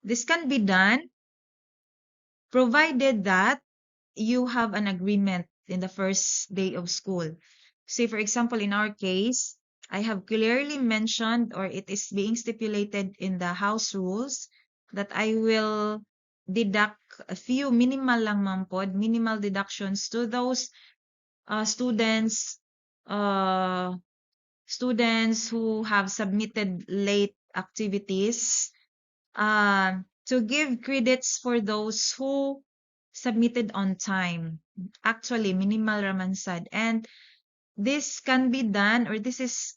This can be done provided that you have an agreement in the first day of school. Say, for example, in our case, I have clearly mentioned or it is being stipulated in the house rules that I will deduct a few minimal lang man pod, minimal deductions to those students uh, students who have submitted late activities to give credits for those who submitted on time. Actually, minimal raman sad. And this can be done or this is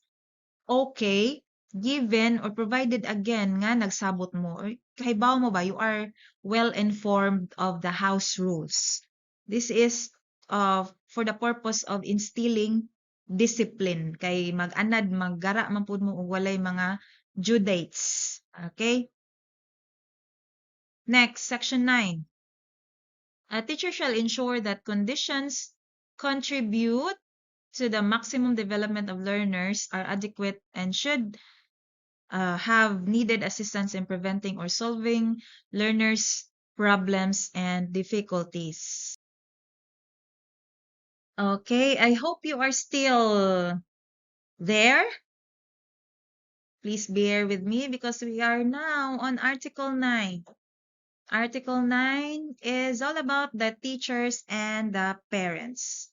okay given or provided again nga nagsabot mo or kahibaw mo ba you are well informed of the house rules. This is for the purpose of instilling discipline kay mag-anad maggara man pud mo og walay mga due dates. Okay? Next, section 9. A teacher shall ensure that conditions contribute to the maximum development of learners are adequate and should have needed assistance in preventing or solving learners' problems and difficulties. Okay, I hope you are still there. Please bear with me because we are now on Article 9. Article 9 is all about the teachers and the parents.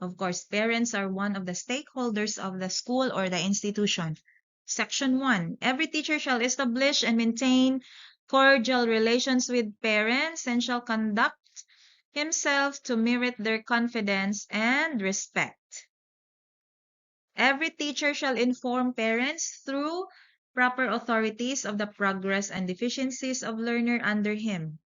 Of course, parents are one of the stakeholders of the school or the institution. Section 1. Every teacher shall establish and maintain cordial relations with parents and shall conduct himself to merit their confidence and respect. Every teacher shall inform parents through proper authorities of the progress and deficiencies of learner under him,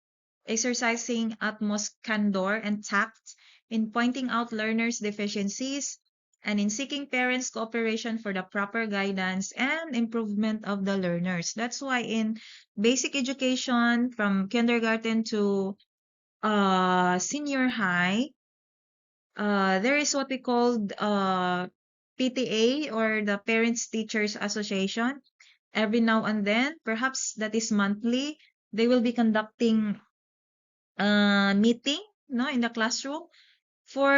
exercising utmost candor and tact in pointing out learners' deficiencies and in seeking parents' cooperation for the proper guidance and improvement of the learners. That's why in basic education from kindergarten to senior high, there is what we called PTA or the Parents Teachers Association. Every now and then, perhaps that is monthly, they will be conducting meeting no in the classroom for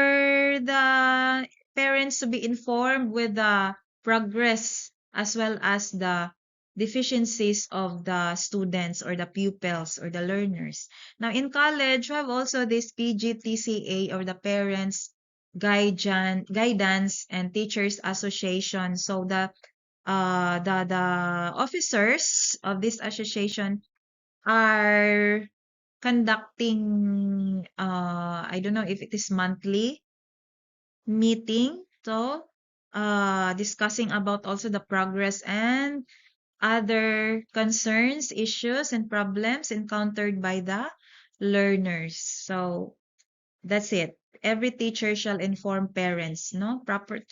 the parents to be informed with the progress as well as the deficiencies of the students or the pupils or the learners. Now in college, we have also this PGTCA or the Parents Guidance and Teachers Association. So the officers of this association are conducting I don't know if it is monthly meeting so discussing about also the progress and other concerns, issues and problems encountered by the learners. So that's it. Every teacher shall inform parents, no,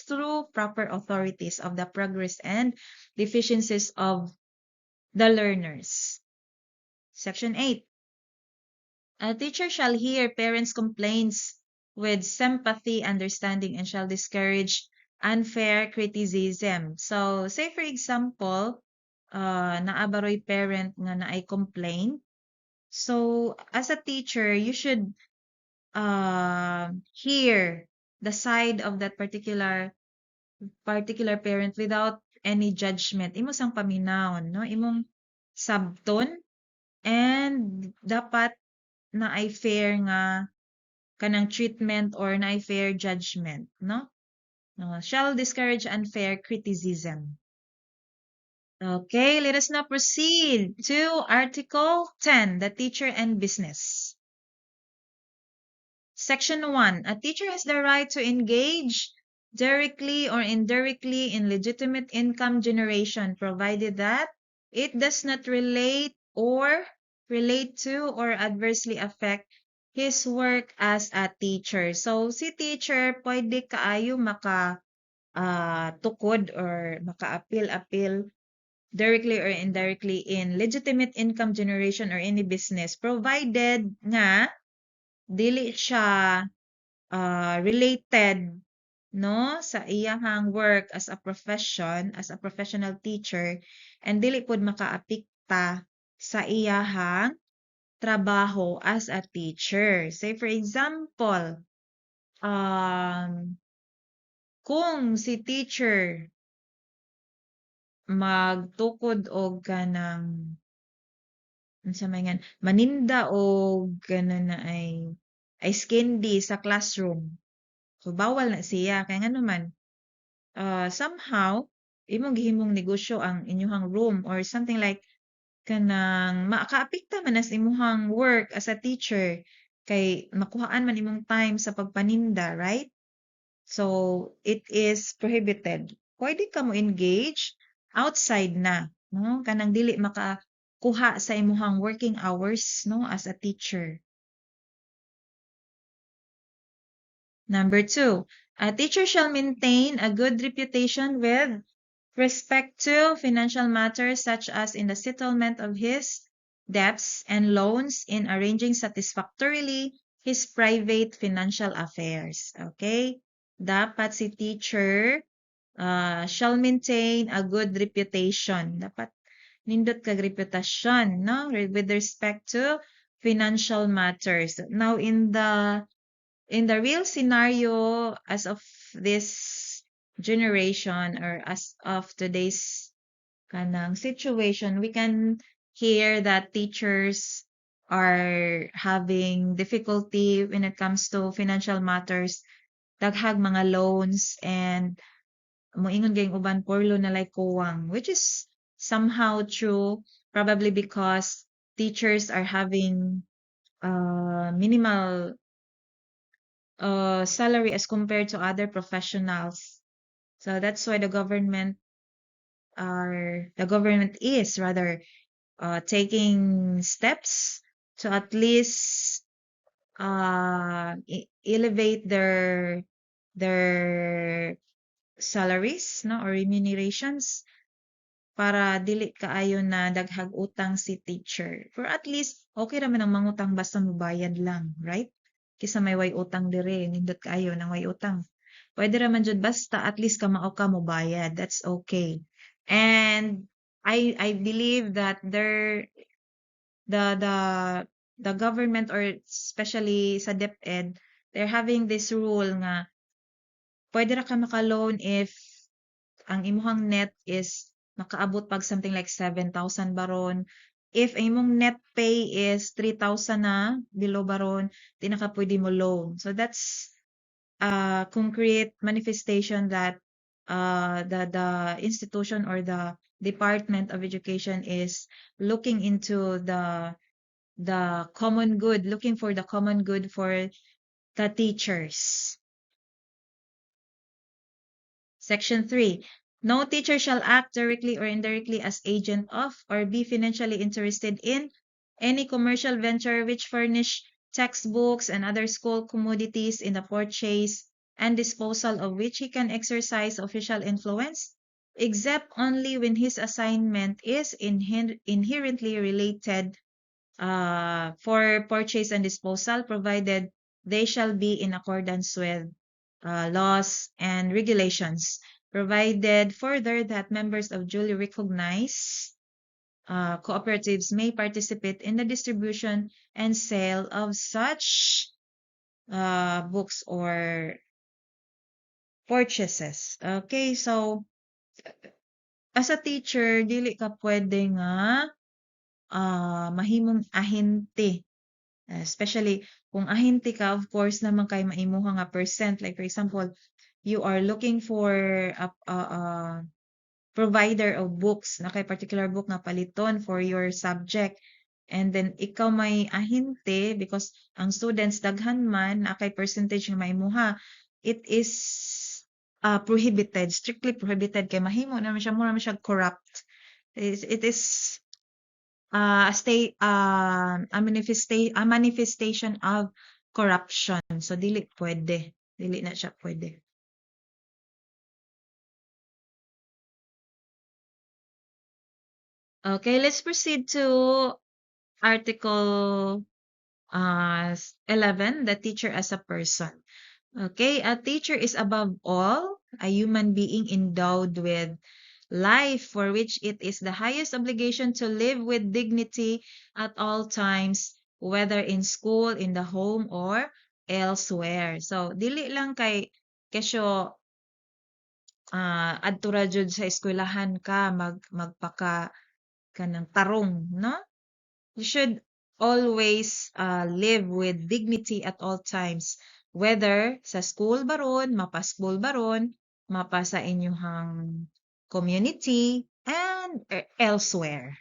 through proper authorities of the progress and deficiencies of the learners. Section 8. A teacher shall hear parents' complaints with sympathy, understanding, and shall discourage unfair criticism. So, say for example, naabaroy parent nga na ay complain. So, as a teacher, you should hear the side of that particular parent without any judgment. Imo sang paminawon, no? Imong sabton and dapat na ay fair nga kanang treatment or na ay fair judgment, no? Shall discourage unfair criticism. Okay, let us now proceed to Article 10, the teacher and business. Section 1, a teacher has the right to engage directly or indirectly in legitimate income generation, provided that it does not relate to or adversely affect his work as a teacher. So, si teacher, pwede kaayo tukod or maka-appeal directly or indirectly in legitimate income generation or any business, provided nga dili siya related no sa iyahang work as a profession, as a professional teacher, and dili pud makaapekta sa iyahang trabaho as a teacher. Say for example, kung si teacher magtukod og kanang unsa may ngan maninda og kana na ice candy sa classroom. So bawal na siya kay ngano man somehow imong gihimong negosyo ang inyong room or something like kanang makaapekto man as imuhang work as a teacher kay makuhaan man imong time sa pagpaninda, right? So it is prohibited. Pwede ka mo engage outside na, no? Kanang dili makakuha sa imuhang working hours, no, as a teacher. Number two, a teacher shall maintain a good reputation with respect to financial matters such as in the settlement of his debts and loans in arranging satisfactorily his private financial affairs. Okay? Dapat si teacher shall maintain a good reputation. Dapat nindot kag reputasyon, no? With respect to financial matters. Now, in the real scenario as of this generation or as of today's kanang situation, we can hear that teachers are having difficulty when it comes to financial matters, daghang mga loans and moingon gayong uban porlo na like kuwang, which is somehow true, probably because teachers are having minimal salary as compared to other professionals. So that's why the government is rather taking steps to at least elevate their salaries, no, or remunerations para dili kaayo na daghag utang si teacher. For at least okay ra man ang mangutang basta mobayad lang, right? Kisa may way utang dire, nindot kaayo nang way utang. Pwede ra man jud basta at least kamao ka mobayad. That's okay. And I believe that the the government or especially sa DepEd, they're having this rule nga pwede ra ka maka-loan if ang imuhang net is makaabot pag something like 7,000 baron. If ang imong net pay is 3,000 na below baron, di na ka pwede mo loan. So that's a concrete manifestation that the institution or the Department of Education is looking into the common good, looking for the common good for the teachers. Section 3. No teacher shall act directly or indirectly as agent of or be financially interested in any commercial venture which furnish textbooks and other school commodities in the purchase and disposal of which he can exercise official influence, except only when his assignment is inherently related for purchase and disposal, provided they shall be in accordance with laws and regulations, provided further that members of duly recognized cooperatives may participate in the distribution and sale of such books or purchases. Okay, so as a teacher, dili ka pwede nga mahimong ahente. Especially kung ahente ka, of course naman kay maimuha nga percent. Like for example, you are looking for a provider of books na kay particular book nga paliton for your subject. And then ikaw may ahinte because ang students daghan man na kay percentage nga maimuha, it is prohibited, strictly prohibited kay mahimo naman siya mo naman siya corrupt. It is a manifestation of corruption. So dili pwede. Dili na siya pwede. Okay, let's proceed to Article 11, the teacher as a person. Okay, a teacher is above all a human being endowed with life for which it is the highest obligation to live with dignity at all times, whether in school, in the home, or elsewhere. So, dili lang kay kesyo adto ra jud sa eskwelahan ka magpaka kanang tarong, no? You should always live with dignity at all times, whether sa school baron, mapa-school baron, mapa sa inyong community, and elsewhere.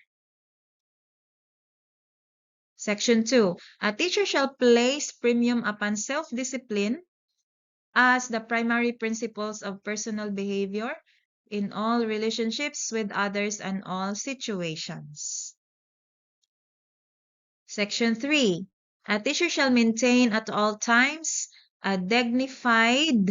Section 2. A teacher shall place premium upon self-discipline as the primary principles of personal behavior in all relationships with others and all situations. Section 3. A teacher shall maintain at all times a dignified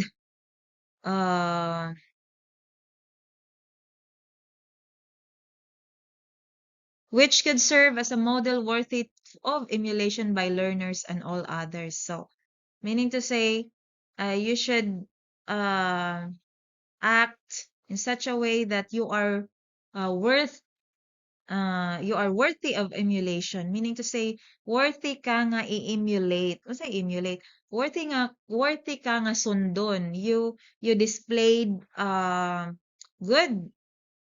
which could serve as a model worthy of emulation by learners and all others. So, meaning to say, you should act in such a way that uh, worth you are worthy of emulation, meaning to say worthy ka nga i-emulate. O sa emulate, worthy ka nga sundon. You displayed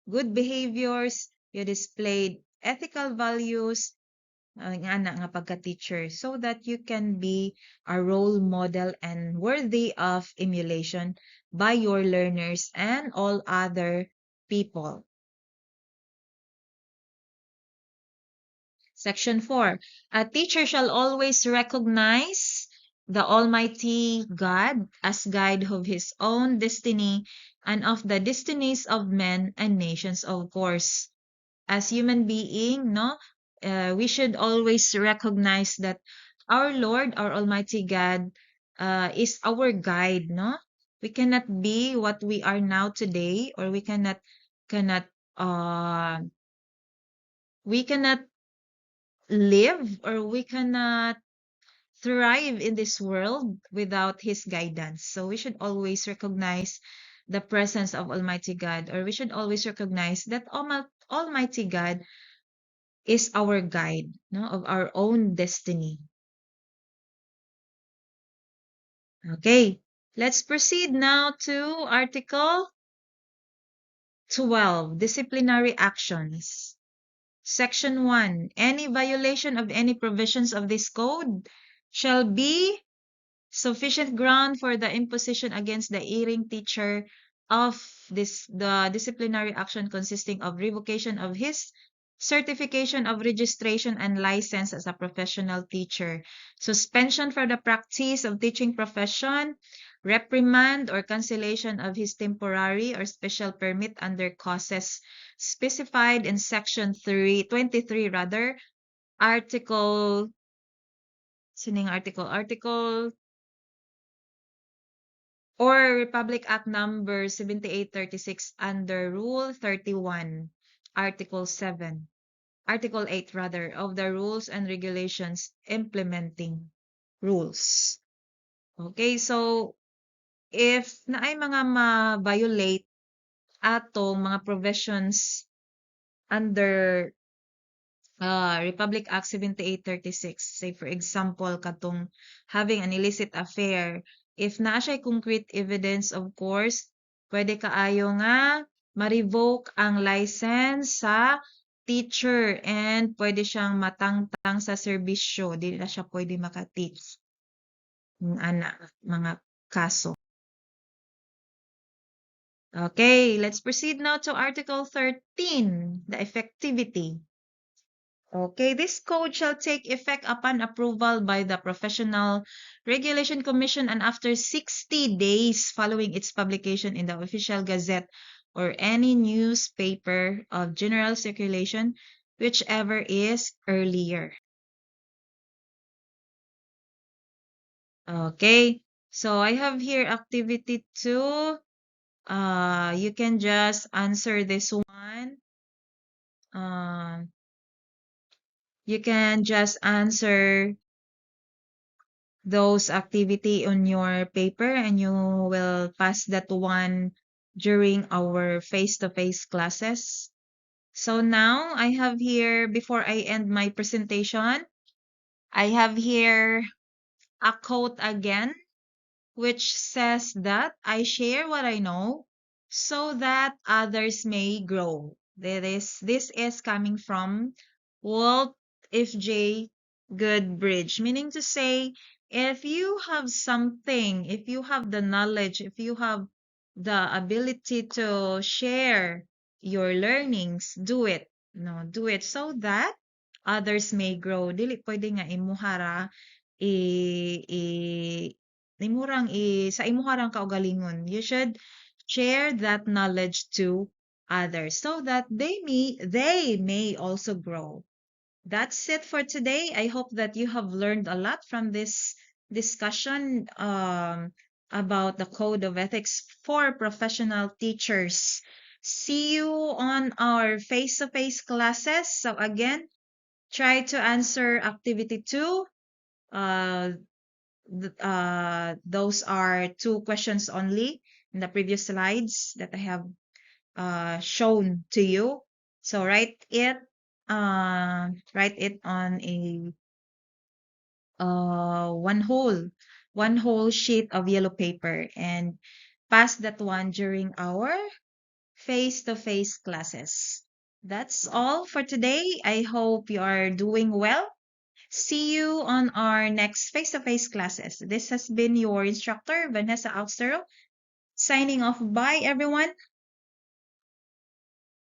good behaviors, you displayed ethical values nga pagka-teacher, so that you can be a role model and worthy of emulation by your learners and all other people. Section 4. A teacher shall always recognize the Almighty God as guide of his own destiny and of the destinies of men and nations, of course. As human being, no, we should always recognize that our Lord, our Almighty God, is our guide, no? We cannot be what we are now today, or cannot uh we cannot live, or we cannot thrive in this world without his guidance. So we should always recognize the presence of Almighty God, or we should always recognize that Almighty God is our guide, no, of our own destiny. Okay, let's proceed now to Article 12, Disciplinary Actions. Section 1. Any violation of any provisions of this code shall be sufficient ground for the imposition against the erring teacher of the disciplinary action consisting of revocation of his certification of registration and license as a professional teacher, suspension for the practice of teaching profession, reprimand or cancellation of his temporary or special permit under causes specified in section 23 rather, article sining article or Republic Act number 7836 under Rule 31, Article 7, Article 8 rather, of the Rules and Regulations Implementing Rules. Okay, so if naay mga ma-violate atong mga provisions under Republic Act 7836, say for example, katong having an illicit affair, if naa siya concrete evidence, of course, pwede kaayo nga ma-revoke ang license sa teacher and pwede siyang matangtang sa serbisyo. Di na siya pwede maka-teach. Mga kaso. Okay, let's proceed now to Article 13, the effectivity. Okay, this code shall take effect upon approval by the Professional Regulation Commission and after 60 days following its publication in the Official Gazette or any newspaper of general circulation, whichever is earlier. Okay, so I have here activity 2. You can just answer this one. You can just answer those activity on your paper and you will pass that one during our face-to-face classes. So now I have here, before I end my presentation, I have here a quote again, which says that I share what I know so that others may grow. This is coming from Walt F. J. Goodbridge, meaning to say, if you have something, if you have the knowledge, if you have the ability to share your learnings, do it. No, do it so that others may grow. Dili pwede nga imuhara i i sa imo harang kaugalingon. You should share that knowledge to others so that they may also grow. That's it for today. I hope that you have learned a lot from this discussion about the code of ethics for professional teachers. See you on our face-to-face classes. So again, try to answer activity 2. Uh, those are 2 questions only in the previous slides that I have shown to you. So write it on a one whole sheet of yellow paper and pass that one during our face-to-face classes. That's all for today. I hope you are doing well. See you on our next face-to-face classes. This has been your instructor, Vanessa Austero, signing off. Bye, everyone.